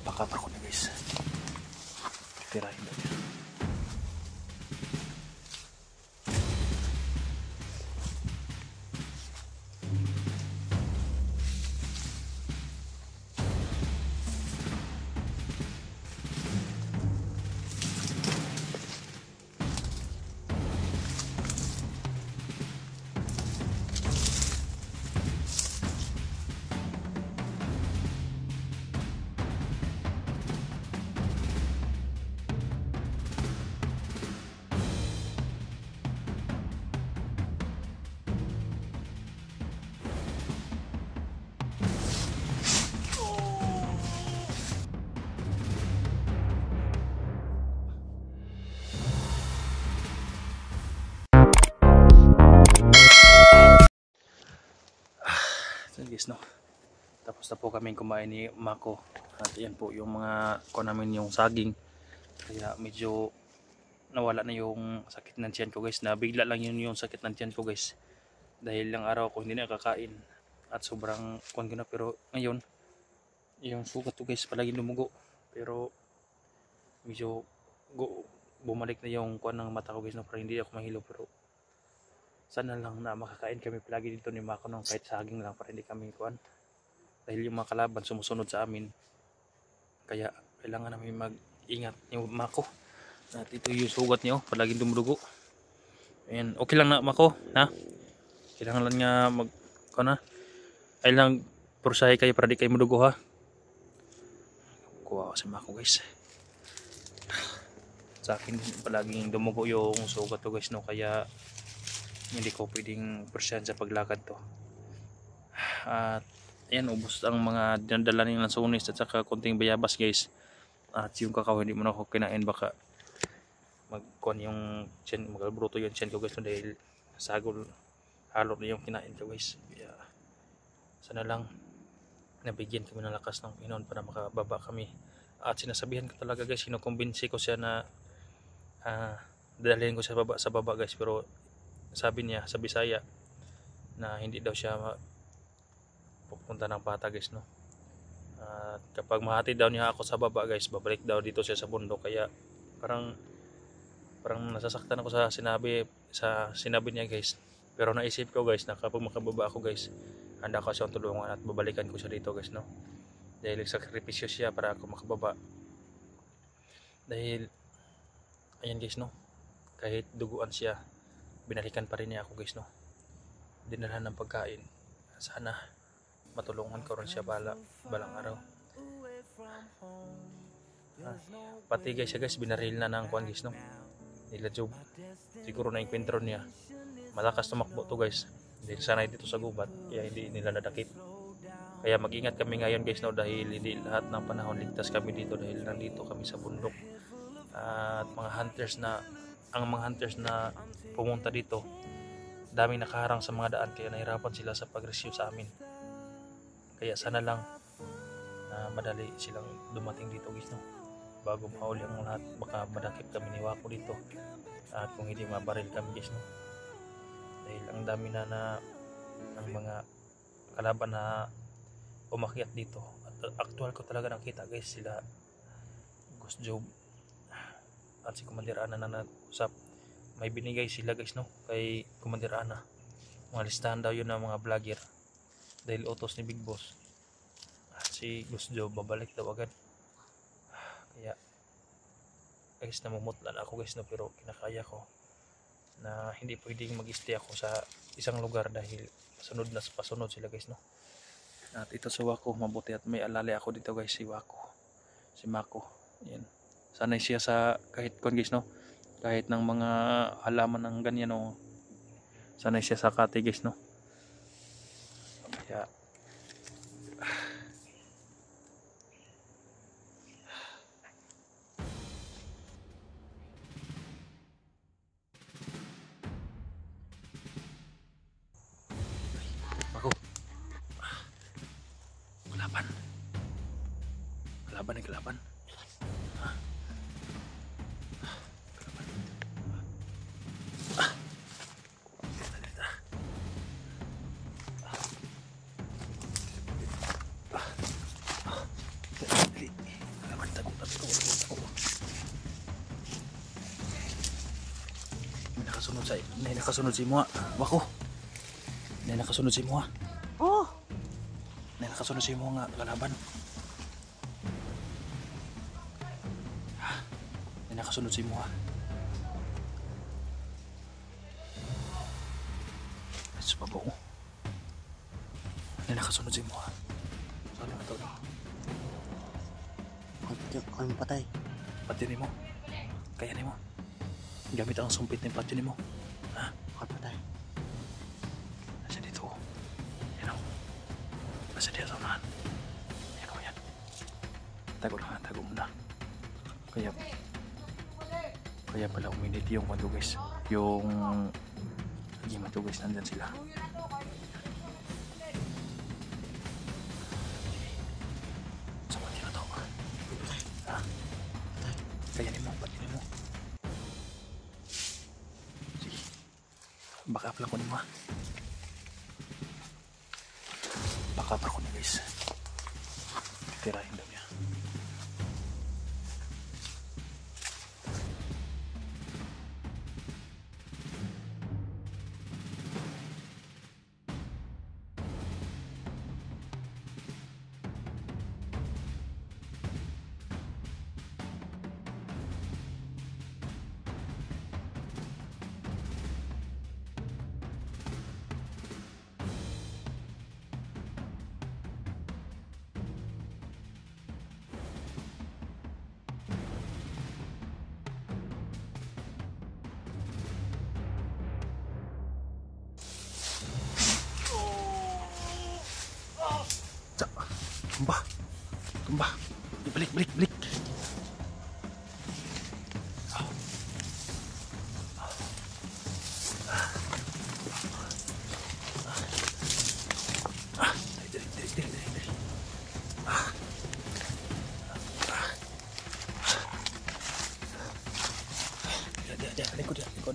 Napakatakot na guys. Tirahin na niya. Guys, no, tapos na po kami kumain ni Mako at yan po yung mga kuha namin yung saging, kaya medyo nawala na yung sakit ng tiyan ko guys. Nabigla lang yun yung sakit ng tiyan ko guys dahil lang araw ko hindi na kakain at sobrang kuwan ko na. Pero ngayon yung sugat ko guys palagi lumugo, pero medyo bumalik na yung kuwan ng mata ko guys, no, para hindi ako mahilo. Pero sana lang na makakain kami palagi dito ni Mako ng kahit saging lang para hindi kami kuan, dahil yung mga kalaban sumusunod sa amin, kaya kailangan namin mag-ingat yung Mako. At ito yung sugat niyo, palaging dumudugo. Ayan, okay lang na Mako, ha? Kailangan lang nga kuan na. Ay lang pursahe kayo para di kayo madugo, ha? Kuha si Mako guys. Sa akin palaging dumugo yung sugat to guys, no, kaya hindi ko pwedeng persyan sa paglakad to. At ayan, ubos ang mga dinadala ng lansunis at saka konting bayabas guys. At yung kakao hindi mo na ako kinain, baka magkuhan yung tiyan, magalbruto yung tiyan ko guys, dahil sagol halo na yung kinain ko guys. Kaya sana lang nabigyan kami ng lakas ng Panginoon para makababa kami. At sinasabihan ko talaga guys, sinukumbinsi ko siya na dadalhin ko sa baba guys, pero sabi niya sa Bisaya na hindi daw siya pupunta ng Bata guys, no. At kapag mahatid daw niya ako sa baba guys, babalik daw dito siya sa bundok. Kaya parang nasasaktan ako sa sinabi niya guys. Pero naisip ko guys na kapag makababa ako guys, handa ko siyang tulungan at babalikan ko siya dito guys, no. Dahil nagsakripisyo siya para ako makababa. Dahil ayan guys, no, kahit duguan siya, binalikan pa rin niya ako guys, no. Dinalhan ng pagkain. Sana matulungan ko rin siya balang araw. Pati guys siya guys, binaril na ng kuwan guys, no. Nila Job, siguro na inkwentro niya. Malakas tumakbo to guys, dahil sanay dito sa gubat, kaya hindi nila nadakip. Kaya mag-ingat kami ngayon guys, no, dahil hindi lahat ng panahon ligtas kami dito, dahil nandito kami sa bundok. At mga hunters na pumunta dito, daming nakaharang sa mga daan, kaya nahirapan sila sa pag-rescue sa amin. Kaya sana lang madali silang dumating dito guys, no, bago mahuli ang lahat. Baka madakip kami ni Wako dito, at kung hindi mabaril kami guys, no, dahil ang dami na ng mga kalaban na umakyat dito. At actual ko talaga nakita guys, sila Ghost Job at si Commander Ana na nag-usap. May binigay sila guys, no, kay Commander Ana, mga listahan daw yun ng mga vlogger, dahil utos ni Big Boss. At si Ghost Job babalik daw agad. Kaya guys, namumutla na ako guys, no, pero kinakaya ko na hindi pwedeng mag-stay ako sa isang lugar dahil pasunod sila guys, no. At ito sa Wako, mabuti at may alala ako dito guys, si Mako. Yan, sanay siya sa kahit kon guys, no, kahit ng mga halaman ng ganyan, no, sanay siya sa kate guys, no. Kaya Mako, kalaban. Say, nay nakasunod si mo. Wako. Nay nakasunod si mo. Oh, Nay nakasunod si mo nga kalaban. Nay nakasunod si mo. Sa babaw. Nay nakasunod si mo. Saan na to? kami patay. Pati ni mo. Kaya ni mo. Gamit ang sumpit ng pati ni mo. Ha? Kami patay. Nasa dito. Yan o. Nasa dito sa unahan. Yan o yan. Tago lang. Tago muna. Kaya pala uminit yung kwento guys. Yung lagi man to guys. Nandyan sila. Sa pati na to. Ha? Kaya ni mo. Pati ni mo. Sige. Backup lang ko ni mo ha. Backup ako ni guys. Tirahin daw niya. Tumba. Tumba. Balik. Dali.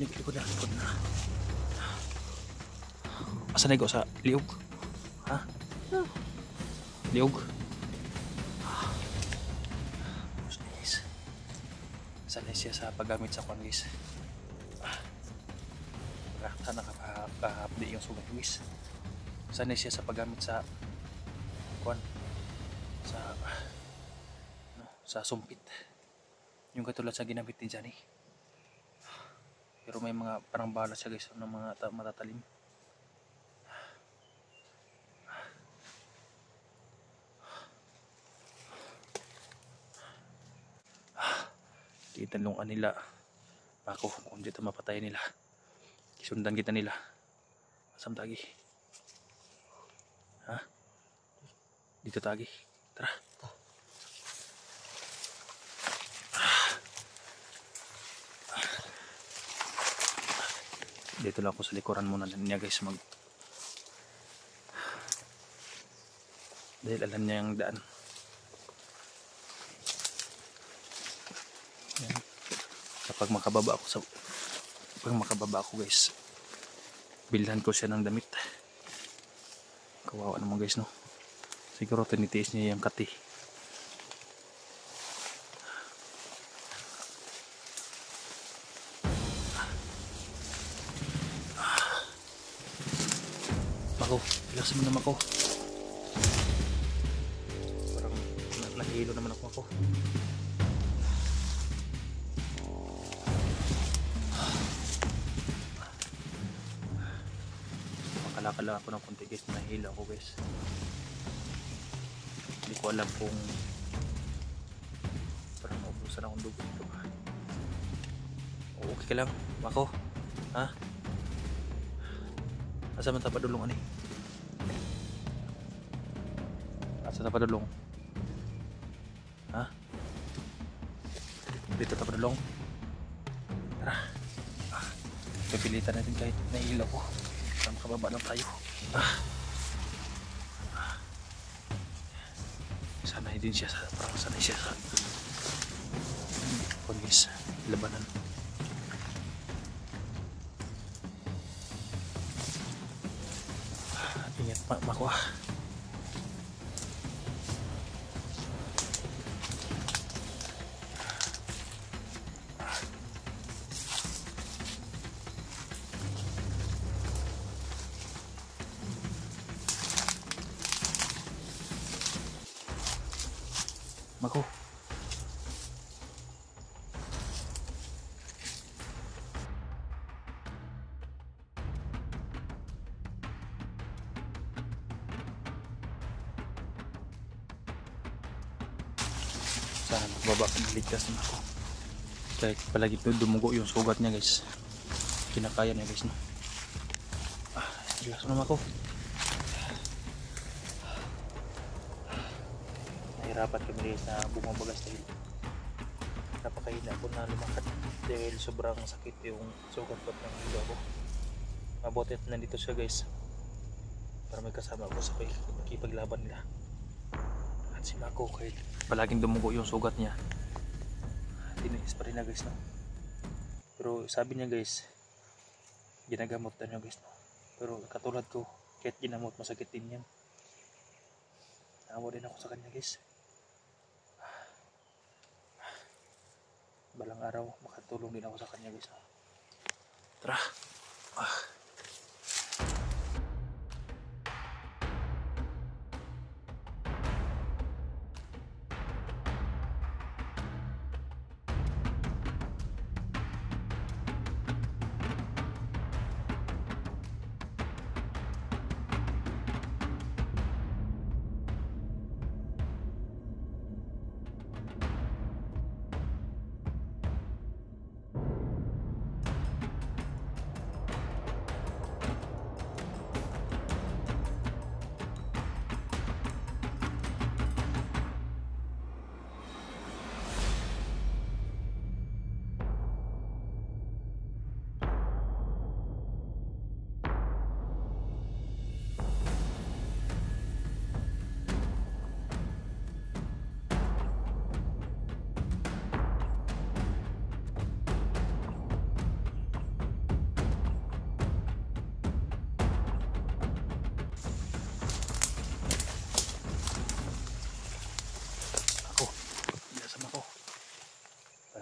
Likod na. Asa na sa liog? Ha? Liog? Sanay siya sa paggamit sa kwan guys. Sana nakapahapdi yung sugat guys. Sanay siya sa paggamit sa kwan. Sa sumpit. Yung katulad sa ginamit ni Johnny. Pero may mga parang bala siya guys ng mga matatalim. Itanlungan nila ako kung dito mapatay nila. Isundan kita nila. Asam tagi. Ha? Dito tagi. Tara. Dito lang ako sa likuran muna niya guys dahil alam niya yung daan. Yan. Pag makababa ako guys, bilhan ko siya ng damit. Kawawa naman guys no. Siguro tinitiis niya yung kati. Mako, ilasin mo naman ako. Parang nahihilo naman ako. Makalakala ako ng konti guys, nahihilo ako guys. Hindi ko alam kung parang maubusan akong dugo dito. Okay ka lang, Mako? Ha? Asa man ta padulong ani? Asa ta padulong? Ha? Dito ta padulong? Tara. Pipilitan natin kahit nahihilo ko. Para makababa lang tayo. Sanay din siya sa, parang sanay siya sa guys, labanan. Ingat Mako. Mako. Sana magbaba ka ng ligtas na ako. Kahit palagi dumugo yung sugat niya guys. Kinakaya niya guys no. Relax naman ako. Nahirapan kami guys na bumabagas dahil napakahina ko na lumakad dahil sobrang sakit yung sugat ko ng hilo ko. Mabuti at nandito siya guys para may kasama ako sa pakikipaglaban nila. At si Mako kahit palaging dumugo yung sugat niya, tiniis pa rin na guys no. Pero sabi niya guys, ginagamot na niya guys no. Pero katulad ko, kahit ginamot masakit din yan. Naawa din ako sa kanya guys. Balang araw makatulong din ako sa kanya guys. Tara.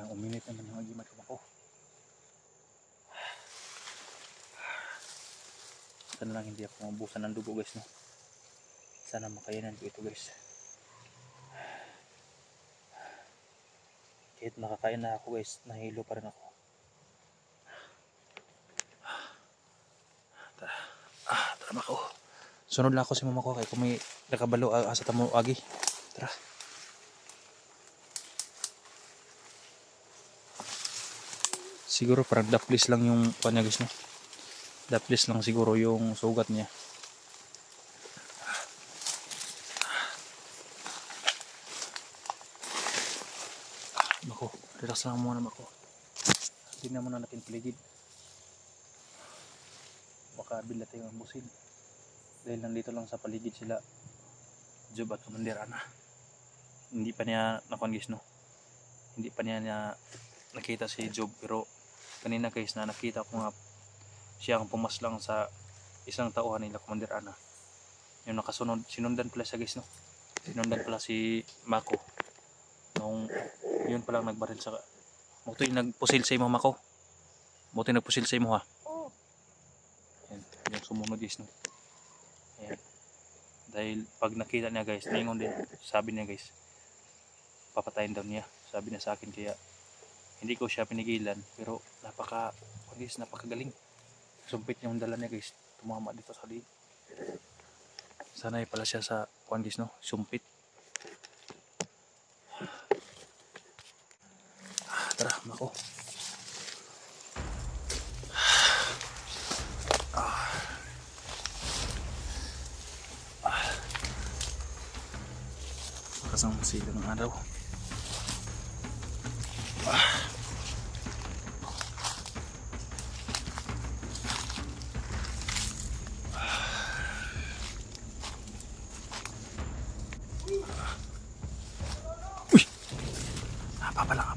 Uminit naman yung agimat ko. Sana lang hindi ako mabusan ng dugo guys no. Sana makayanan ko ito guys. Kahit nakakain na ako guys, nahilo pa rin ako. Tara Mako. Sunod lang ako si mama ko kay kung may nakabalo asa tamo agi. Tara. Siguro parang daplis lang yung kanya guys no. Daplis lang siguro yung sugat niya. Mako, relax lang muna Mako. Tingnan muna natin paligid. Baka bila tayong ambusin. Dahil nandito lang sa paligid sila Job at Commander Ana. Hindi pa niya nakuan guys no. Hindi pa niya nakita si Job pero kanina guys na nakita ko nga siya ang pumaslang sa isang tauhan nila Commander Ana. Yung nakasunod, sinundan pala siya guys no. Sinundan pala si Mako. Nung yun palang nagbaril sa Muto yung nagpusil sa imo Mako. Muto yung nagpusil sa imo ha. Ayan, yung sumunod guys no. Ayan. Dahil pag nakita niya guys, ningon din, sabi niya guys, papatayin daw niya. Sabi niya sa akin kaya hindi ko siya pinigilan pero napakagaling. Sumpit yung dala niya guys, tumama dito sa liig. Sanay pala siya sa kuan guys no, sumpit. Tara Mako. Makasang sila ng araw.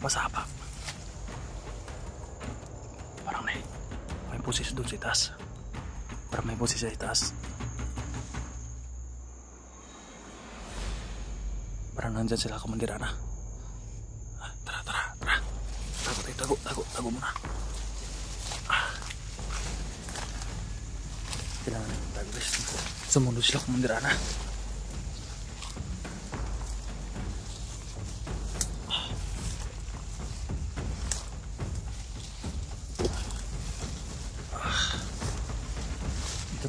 Pasapa. Parang may boses doon sa itaas. Parang may boses sa itaas. Parang nandyan sila Commander Ana. Tara. Tago muna. Kailangan natin tago guys. Sumunod sila Commander Ana.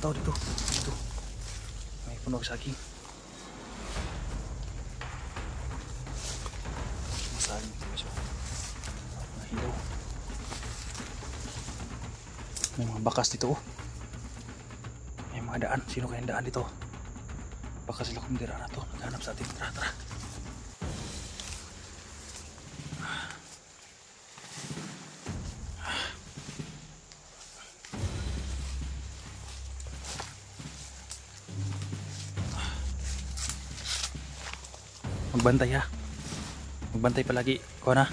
tao dito. Dito. May puno ng saging. Masaging dito guys. Mga hilaw. May mga bakas dito. May mga daan. Sino kayang daan dito? Baka sila kumindira na to. Naghanap sa atin. Tara, tara. Magbantay ha. Magbantay palagi. Kuha na.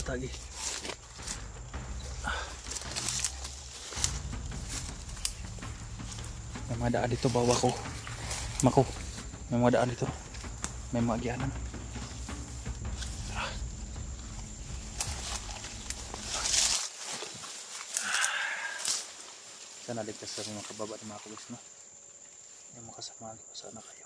Lagi. May mga daan dito bawa ko. Mako. May mga daan dito. May mga gianan. Sana ligtas sa mga kababa ng mga kulis, no? Yung mga kasama ko, sana kayo.